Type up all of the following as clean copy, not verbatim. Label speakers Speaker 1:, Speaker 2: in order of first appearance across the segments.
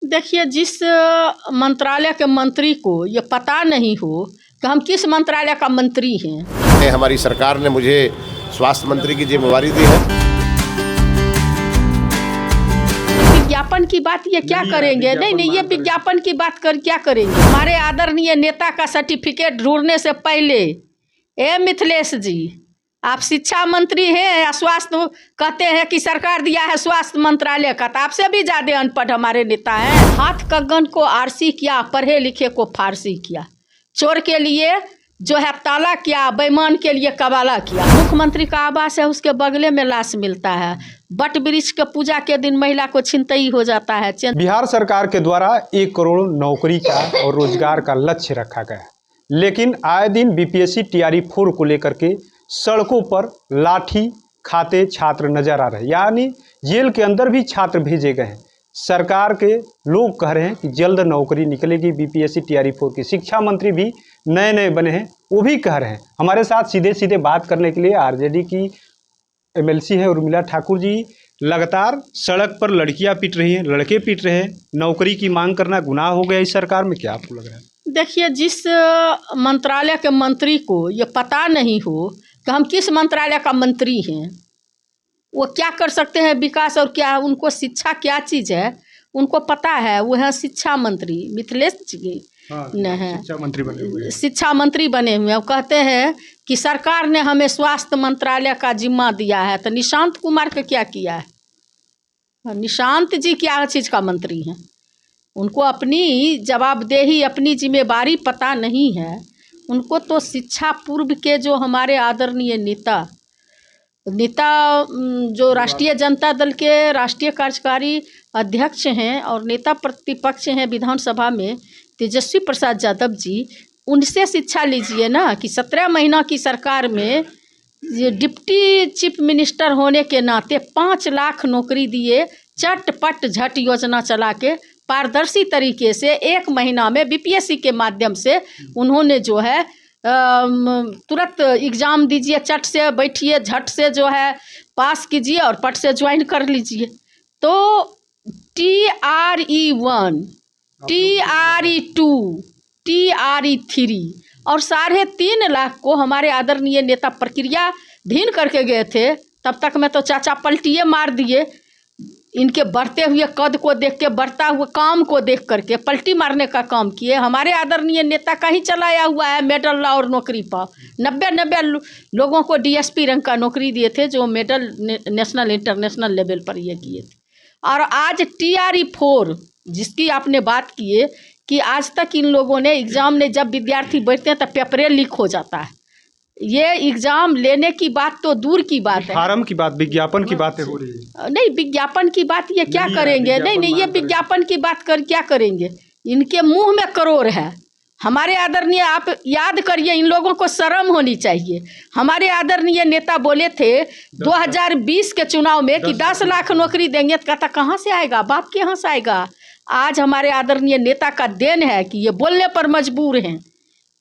Speaker 1: देखिए, जिस मंत्रालय के मंत्री को ये पता नहीं हो कि हम किस मंत्रालय का मंत्री हैं।
Speaker 2: हमारी सरकार ने मुझे स्वास्थ्य मंत्री की जिम्मेवारी दी है।
Speaker 1: विज्ञापन की बात ये क्या करेंगे? नहीं, ये विज्ञापन की बात कर क्या करेंगे? हमारे आदरणीय नेता का सर्टिफिकेट ढूंढने से पहले, मिथिलेश जी, आप शिक्षा मंत्री हैं या स्वास्थ्य कहते हैं कि सरकार दिया है स्वास्थ्य मंत्रालय का, तो आपसे भी ज्यादा अनपढ़ हमारे नेता हैं। हाथ का गन को आरसी किया, पढ़े लिखे को फारसी किया, चोर के लिए जो है ताला किया, बेईमान के लिए कबाला किया। मुख्यमंत्री का आवास है, उसके बगले में लाश मिलता है। बट वृक्ष के पूजा के दिन महिला को छिनतई हो जाता है।
Speaker 3: बिहार सरकार के द्वारा 1 करोड़ नौकरी का और रोजगार का लक्ष्य रखा गया, लेकिन आए दिन बीपीएससी टीआरई 4 को लेकर के सड़कों पर लाठी खाते छात्र नजर आ रहे हैं, यानी जेल के अंदर भी छात्र भेजे गए हैं। सरकार के लोग कह रहे हैं कि जल्द नौकरी निकलेगी बीपीएससी टीआरई 4 की। शिक्षा मंत्री भी नए बने हैं, वो भी कह रहे हैं। हमारे साथ सीधे बात करने के लिए आरजेडी की एमएलसी है उर्मिला ठाकुर जी। लगातार सड़क पर लड़कियां पीट रही हैं, लड़के पीट रहे हैं, नौकरी की मांग करना गुनाह हो गया इस सरकार में, क्या आपको लग रहा है?
Speaker 1: देखिए, जिस मंत्रालय के मंत्री को ये पता नहीं हो कि हम किस मंत्रालय का मंत्री हैं, वो क्या कर सकते हैं विकास, और क्या उनको शिक्षा क्या चीज़ है उनको पता है। वो है शिक्षा मंत्री मिथिलेश जी। नहीं, शिक्षा मंत्री बने हुए। वो कहते हैं कि सरकार ने हमें स्वास्थ्य मंत्रालय का जिम्मा दिया है, तो निशांत कुमार का क्या किया है? निशांत जी क्या चीज़ का मंत्री हैं? उनको अपनी जवाबदेही, अपनी जिम्मेवारी पता नहीं है। उनको तो शिक्षा पूर्व के जो हमारे आदरणीय नेता जो राष्ट्रीय जनता दल के राष्ट्रीय कार्यकारी अध्यक्ष हैं और नेता प्रतिपक्ष हैं विधानसभा में, तेजस्वी प्रसाद यादव जी, उनसे शिक्षा लीजिए ना कि 17 महीना की सरकार में ये डिप्टी चीफ मिनिस्टर होने के नाते 5 लाख नौकरी दिए, चटपट झट योजना चला के पारदर्शी तरीके से 1 महीना में बीपीएससी के माध्यम से उन्होंने जो है तुरंत एग्ज़ाम दीजिए, चट से बैठिए, झट से जो है पास कीजिए और पट से ज्वाइन कर लीजिए। तो TRE 1, TRE 2, TRE 3 और 3.5 लाख को हमारे आदरणीय नेता प्रक्रिया धीन करके गए थे। तब तक में तो चाचा पलटिए मार दिए। इनके बढ़ते हुए कद को देख के, बढ़ता हुआ काम को देख करके पलटी मारने का काम किए। हमारे आदरणीय नेता का ही चलाया हुआ है मेडल और नौकरी पर 90 लोगों को डीएसपी रैंक का नौकरी दिए थे, जो मेडल नेशनल इंटरनेशनल लेवल पर ये किए थे। और आज TRE 4 जिसकी आपने बात की है कि आज तक इन लोगों ने एग्ज़ाम में जब विद्यार्थी बैठते हैं तब पेपरे लीक हो जाता है। ये एग्ज़ाम लेने की बात तो दूर की बात है,
Speaker 3: फार्म की बात, विज्ञापन की बातें हो रही है।
Speaker 1: नहीं, विज्ञापन की बात ये क्या करेंगे? नहीं, ये विज्ञापन की बात कर क्या करेंगे? इनके मुंह में करोड़ है। हमारे आदरणीय, आप याद करिए, इन लोगों को शर्म होनी चाहिए। हमारे आदरणीय नेता बोले थे 2020 के चुनाव में कि 10 लाख नौकरी देंगे, तो कहता कहाँ से आएगा, बाप के यहाँ से आएगा। आज हमारे आदरणीय नेता का देन है कि ये बोलने पर मजबूर हैं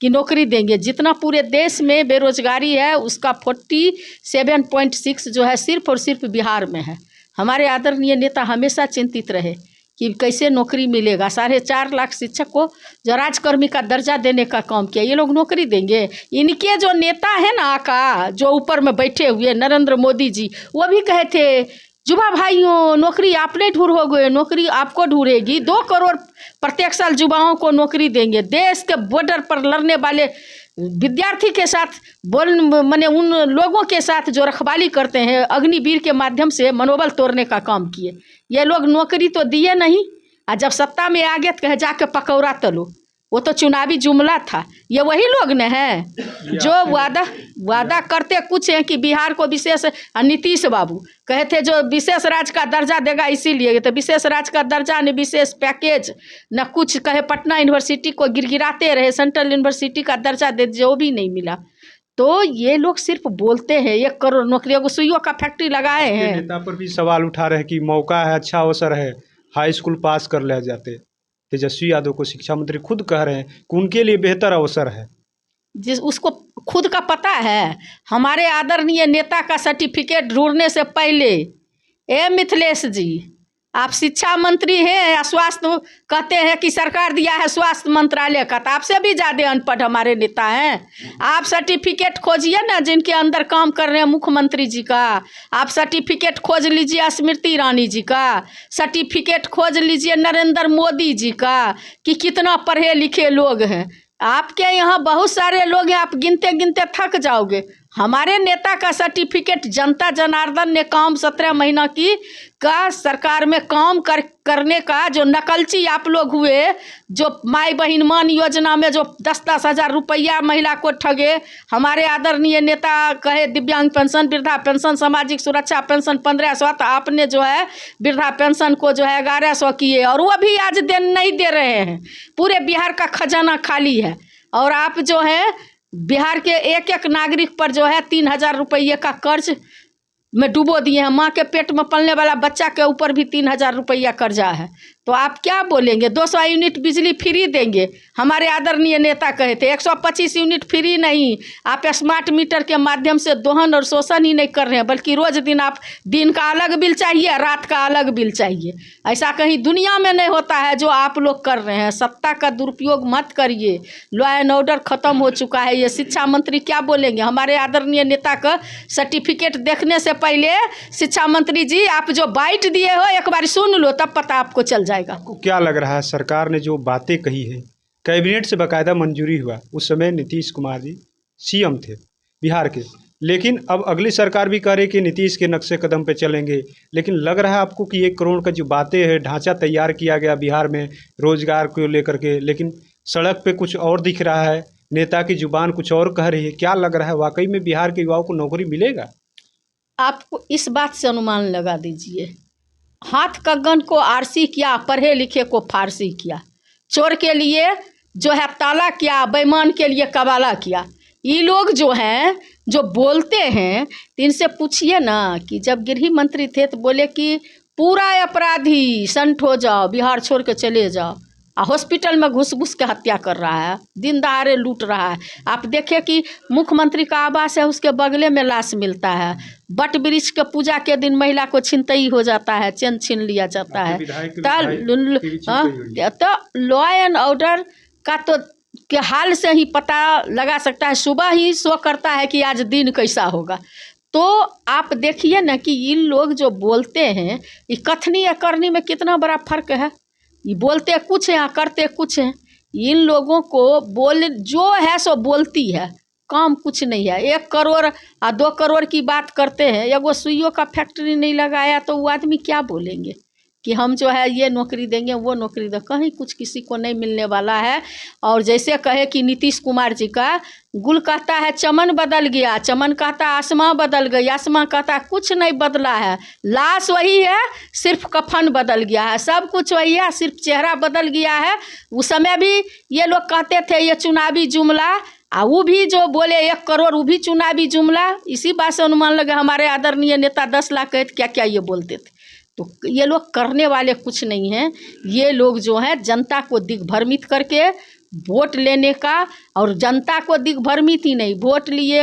Speaker 1: कि नौकरी देंगे। जितना पूरे देश में बेरोजगारी है उसका 47.6 जो है सिर्फ और सिर्फ बिहार में है। हमारे आदरणीय नेता हमेशा चिंतित रहे कि कैसे नौकरी मिलेगा। 4.5 लाख शिक्षक को जो राजकर्मी का दर्जा देने का काम किया, ये लोग नौकरी देंगे? इनके जो नेता है ना आका, जो ऊपर में बैठे हुए नरेंद्र मोदी जी, वो भी कहे थे युवा भाइयों नौकरी आप नहीं ढूंढोगे, नौकरी आपको ढूंढेगी। 2 करोड़ प्रत्येक साल युवाओं को नौकरी देंगे। देश के बॉर्डर पर लड़ने वाले विद्यार्थी के साथ माने उन लोगों के साथ जो रखवाली करते हैं, अग्निवीर के माध्यम से मनोबल तोड़ने का काम किए। ये लोग नौकरी तो दिए नहीं, और जब सत्ता में आ गए तो कहे जाके पकौड़ा तलो। वो तो चुनावी जुमला था। ये वही लोग न हैं जो वादा करते कुछ हैं कि बिहार को विशेष, नीतीश बाबू कहे थे जो विशेष राज्य का दर्जा देगा, इसीलिए तो विशेष राज्य का दर्जा न विशेष पैकेज न कुछ, कहे पटना यूनिवर्सिटी को गिरगिराते रहे, सेंट्रल यूनिवर्सिटी का दर्जा दे, जो भी नहीं मिला। तो ये लोग सिर्फ बोलते हैं 1 करोड़ नौकरियों को, सुइयों का फैक्ट्री लगाए हैं।
Speaker 3: नेता पर भी सवाल उठा रहे हैं कि मौका है, अच्छा अवसर है, हाई स्कूल पास कर ले जाते। तेजस्वी यादव को शिक्षा मंत्री खुद कह रहे हैं कि उनके लिए बेहतर अवसर है।
Speaker 1: जिस उसको खुद का पता है। हमारे आदरणीय नेता का सर्टिफिकेट ढूंढने से पहले, मिथिलेश जी, आप शिक्षा मंत्री हैं या स्वास्थ्य कहते हैं कि सरकार दिया है स्वास्थ्य मंत्रालय का, तो आपसे भी ज़्यादा अनपढ़ हमारे नेता हैं। आप सर्टिफिकेट खोजिए ना जिनके अंदर काम कर रहे हैं मुख्यमंत्री जी का, आप सर्टिफिकेट खोज लीजिए स्मृति ईरानी जी का, सर्टिफिकेट खोज लीजिए नरेंद्र मोदी जी का कि कितना पढ़े लिखे लोग हैं। आपके यहाँ बहुत सारे लोग हैं, आप गिनते गिनते थक जाओगे। हमारे नेता का सर्टिफिकेट जनता जनार्दन ने काम 17 महीना की का सरकार में काम करने का जो नकलची आप लोग हुए, जो माई बहन मान योजना में जो 10-10 हज़ार रुपया महिला को ठगे, हमारे आदरणीय नेता कहे दिव्यांग पेंशन, वृद्धा पेंशन, सामाजिक सुरक्षा पेंशन 1500, तो आपने जो है वृद्धा पेंशन को जो है 1100 किए और वो भी आज नहीं दे रहे हैं। पूरे बिहार का खजाना खाली है और आप जो है बिहार के एक एक नागरिक पर जो है 3000 रुपये का कर्ज में डुबो दिए हैं। माँ के पेट में पलने वाला बच्चा के ऊपर भी 3000 रुपया कर्जा है। तो आप क्या बोलेंगे? 200 यूनिट बिजली फ्री देंगे, हमारे आदरणीय नेता कहे थे। 125 यूनिट फ्री नहीं, आप स्मार्ट मीटर के माध्यम से दोहन और शोषण ही नहीं कर रहे हैं, बल्कि रोज दिन आप दिन का अलग बिल चाहिए, रात का अलग बिल चाहिए। ऐसा कहीं दुनिया में नहीं होता है जो आप लोग कर रहे हैं। सत्ता का दुरुपयोग मत करिए, लॉ एंड ऑर्डर खत्म हो चुका है। ये शिक्षा मंत्री क्या बोलेंगे? हमारे आदरणीय नेता का सर्टिफिकेट देखने से पहले शिक्षा मंत्री जी आप जो बाइट दिए हो एक बार सुन लो, तब पता आपको चल जाएगा।
Speaker 3: आपको क्या लग रहा है, सरकार ने जो बातें कही है, कैबिनेट से बाकायदा मंजूरी हुआ, उस समय नीतीश कुमार जी सीएम थे बिहार के, लेकिन अब अगली सरकार भी कह रही कि नीतीश के नक्शे कदम पे चलेंगे। लेकिन लग रहा है आपको कि 1 करोड़ का जो बातें है, ढांचा तैयार किया गया बिहार में रोजगार को लेकर के, लेकिन सड़क पे कुछ और दिख रहा है, नेता की जुबान कुछ और कह रही है। क्या लग रहा है, वाकई में बिहार के युवाओं को नौकरी मिलेगा?
Speaker 1: आपको इस बात से अनुमान लगा दीजिए, हाथ कग्गन को आरसी किया, पढ़े लिखे को फारसी किया, चोर के लिए जो है ताला किया, बेईमान के लिए कबाला किया। ये लोग जो हैं जो बोलते हैं, तो इनसे पूछिए ना कि जब गृह मंत्री थे तो बोले कि पूरा अपराधी संठ हो जाओ, बिहार छोड़ के चले जाओ। हॉस्पिटल में घुस घुस के हत्या कर रहा है, दिन दहाड़े लूट रहा है। आप देखिए कि मुख्यमंत्री का आवास है, उसके बगले में लाश मिलता है। बट वृक्ष के पूजा के दिन महिला को छिनतई हो जाता है, चैन छीन लिया जाता है। तो लॉ एंड ऑर्डर का तो के हाल से ही पता लगा सकता है, सुबह ही शो करता है कि आज दिन कैसा होगा। तो आप देखिए ना कि इन लोग जो बोलते हैं, ये कथनी या करनी में कितना बड़ा फर्क है। ये बोलते कुछ हैं, करते कुछ हैं। इन लोगों को बोल जो है सो बोलती है, काम कुछ नहीं है। 1 करोड़ और 2 करोड़ की बात करते हैं, एगो सुइयों का फैक्ट्री नहीं लगाया तो वो आदमी क्या बोलेंगे कि हम जो है ये नौकरी देंगे, वो नौकरी देंगे। कहीं कुछ किसी को नहीं मिलने वाला है। और जैसे कहे कि नीतीश कुमार जी का गुल कहता है चमन बदल गया, चमन कहता है आसमां बदल गई, आसमां कहता है कुछ नहीं बदला है, लाश वही है, सिर्फ कफन बदल गया है। सब कुछ वही है, सिर्फ चेहरा बदल गया है। उस समय भी ये लोग कहते थे ये चुनावी जुमला, वो भी जो बोले 1 करोड़ वो भी चुनावी जुमला। इसी बात से अनुमान लगे हमारे आदरणीय नेता 10 लाख कहते क्या क्या ये बोलते थे। तो ये लोग करने वाले कुछ नहीं हैं। ये लोग जो हैं जनता को दिग्भ्रमित करके वोट लेने का, और जनता को दिग्भ्रमित ही नहीं, वोट लिए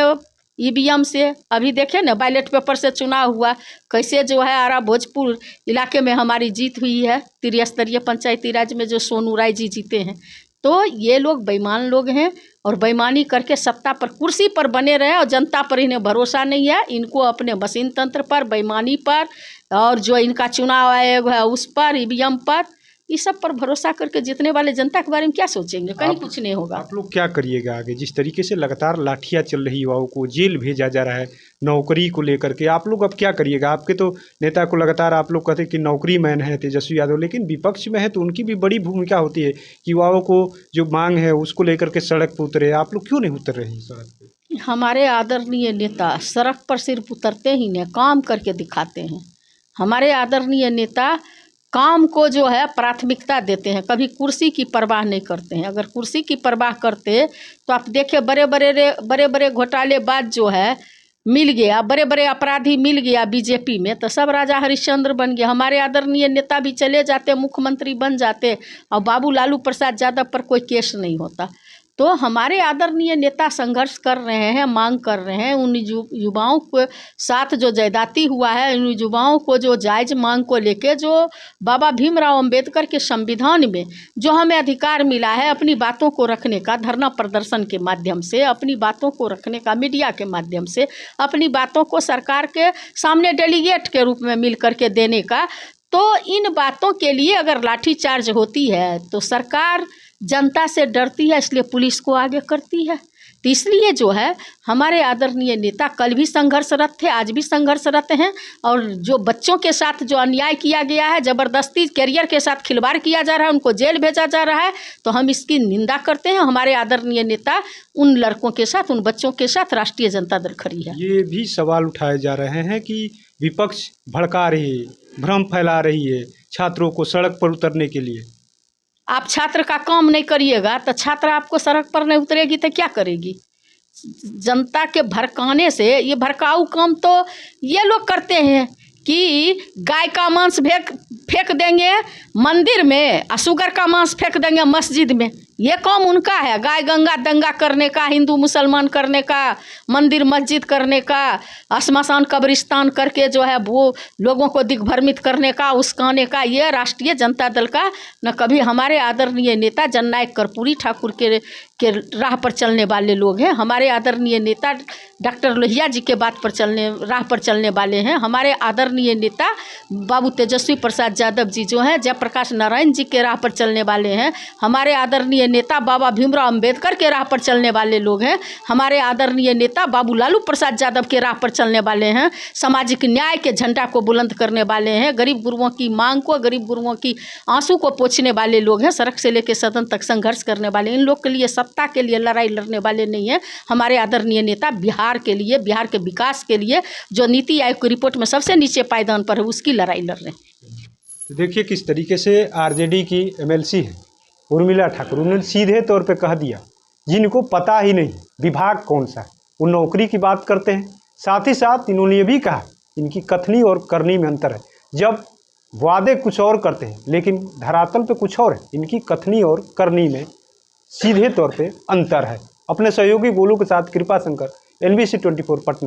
Speaker 1: ईवीएम से। अभी देखे ना बैलेट पेपर से चुनाव हुआ, कैसे जो है आरा भोजपुर इलाके में हमारी जीत हुई है, त्रिस्तरीय पंचायती राज में जो सोनू राय जी जीते हैं। तो ये लोग बेईमान लोग हैं और बेईमानी करके सत्ता पर कुर्सी पर बने रहे, और जनता पर इन्हें भरोसा नहीं है। इनको अपने मशीन तंत्र पर, बेईमानी पर, और जो इनका चुनाव आयोग है उस पर, ईवीएम पर, इस सब पर भरोसा करके जीतने वाले जनता के बारे में क्या सोचेंगे? कहीं कुछ नहीं होगा।
Speaker 3: आप लोग क्या करिएगा आगे? जिस तरीके से लगातार लाठियां चल रही, युवाओं को जेल भेजा जा रहा है नौकरी को लेकर के, आप लोग अब क्या करिएगा? आपके तो नेता को लगातार आप लोग कहते हैं कि नौकरी मैन है तेजस्वी यादव, लेकिन विपक्ष में है तो उनकी भी बड़ी भूमिका होती है कि युवाओं को जो मांग है उसको लेकर के सड़क पर उतरे। आप लोग क्यों नहीं उतर रहे हैं सड़क पर?
Speaker 1: हमारे आदरणीय नेता सड़क पर सिर्फ उतरते ही नहीं, काम करके दिखाते हैं। हमारे आदरणीय नेता काम को जो है प्राथमिकता देते हैं, कभी कुर्सी की परवाह नहीं करते हैं। अगर कुर्सी की परवाह करते तो आप देखिए बड़े बड़े घोटालेबाज जो है मिल गया, बड़े बड़े अपराधी मिल गया बीजेपी में, तो सब राजा हरिश्चंद्र बन गया। हमारे आदरणीय नेता भी चले जाते, मुख्यमंत्री बन जाते, और बाबू लालू प्रसाद यादव पर कोई केस नहीं होता। तो हमारे आदरणीय नेता संघर्ष कर रहे हैं, मांग कर रहे हैं। उन युवाओं के साथ जो ज्यादती हुआ है, उन युवाओं को जो जायज़ मांग को लेके जो बाबा भीमराव अंबेडकर के संविधान में जो हमें अधिकार मिला है अपनी बातों को रखने का, धरना प्रदर्शन के माध्यम से अपनी बातों को रखने का, मीडिया के माध्यम से अपनी बातों को सरकार के सामने डेलीगेट के रूप में मिल करके देने का, तो इन बातों के लिए अगर लाठीचार्ज होती है तो सरकार जनता से डरती है, इसलिए पुलिस को आगे करती है। तो इसलिए जो है हमारे आदरणीय नेता कल भी संघर्षरत थे, आज भी संघर्षरत हैं। और जो बच्चों के साथ जो अन्याय किया गया है, ज़बरदस्ती कैरियर के साथ खिलवाड़ किया जा रहा है, उनको जेल भेजा जा रहा है, तो हम इसकी निंदा करते हैं। हमारे आदरणीय नेता उन लड़कों के साथ, उन बच्चों के साथ राष्ट्रीय जनता दल खड़ी है।
Speaker 3: ये भी सवाल उठाए जा रहे हैं कि विपक्ष भड़का रही है, भ्रम फैला रही है छात्रों को सड़क पर उतरने के लिए।
Speaker 1: आप छात्र का काम नहीं करिएगा तो छात्र आपको सड़क पर नहीं उतरेगी तो क्या करेगी? जनता के भड़काने से, ये भड़काऊ काम तो ये लोग करते हैं कि गाय का मांस फेंक देंगे मंदिर में और शुगर का मांस फेंक देंगे मस्जिद में। ये काम उनका है, गाय गंगा दंगा करने का, हिंदू मुसलमान करने का, मंदिर मस्जिद करने का, श्मशान कब्रिस्तान करके जो है वो लोगों को दिग्भ्रमित करने का, उस्काने का। ये राष्ट्रीय जनता दल का न कभी हमारे आदरणीय नेता जननायक कर्पूरी ठाकुर के राह पर चलने वाले लोग हैं। हमारे आदरणीय नेता डॉक्टर लोहिया जी के राह पर चलने वाले हैं। हमारे आदरणीय नेता बाबू तेजस्वी प्रसाद यादव जी जो हैं जयप्रकाश नारायण जी के राह पर चलने वाले हैं। हमारे आदरणीय नेता बाबा भीमराव अंबेडकर के राह पर चलने वाले लोग हैं। हमारे आदरणीय नेता बाबू लालू प्रसाद यादव के राह पर चलने वाले हैं। सामाजिक न्याय के झंडा को बुलंद करने वाले हैं। गरीब गुरुओं की मांग को, गरीब गुरुओं की आंसू को पोंछने वाले लोग हैं। सड़क से लेकर सदन तक संघर्ष करने वाले, इन लोग के लिए सत्ता के लिए लड़ाई लड़ने वाले नहीं हैं। हमारे आदरणीय नेता बिहार के लिए, बिहार के विकास के लिए, जो नीति आयोग की रिपोर्ट में सबसे नीचे पायदान पर है, उसकी लड़ाई लड़ रहे हैं।
Speaker 3: तो देखिए किस तरीके से आरजेडी की एमएलसी है उर्मिला ठाकुर, उन्होंने सीधे तौर पे कह दिया जिनको पता ही नहीं विभाग कौन सा है वो नौकरी की बात करते हैं। साथ ही साथ इन्होंने ये भी कहा इनकी कथनी और करनी में अंतर है। जब वादे कुछ और करते हैं लेकिन धरातल पे कुछ और है, इनकी कथनी और करनी में सीधे तौर पे अंतर है। अपने सहयोगी गोलू के साथ कृपा शंकर, NBC 24 पटना।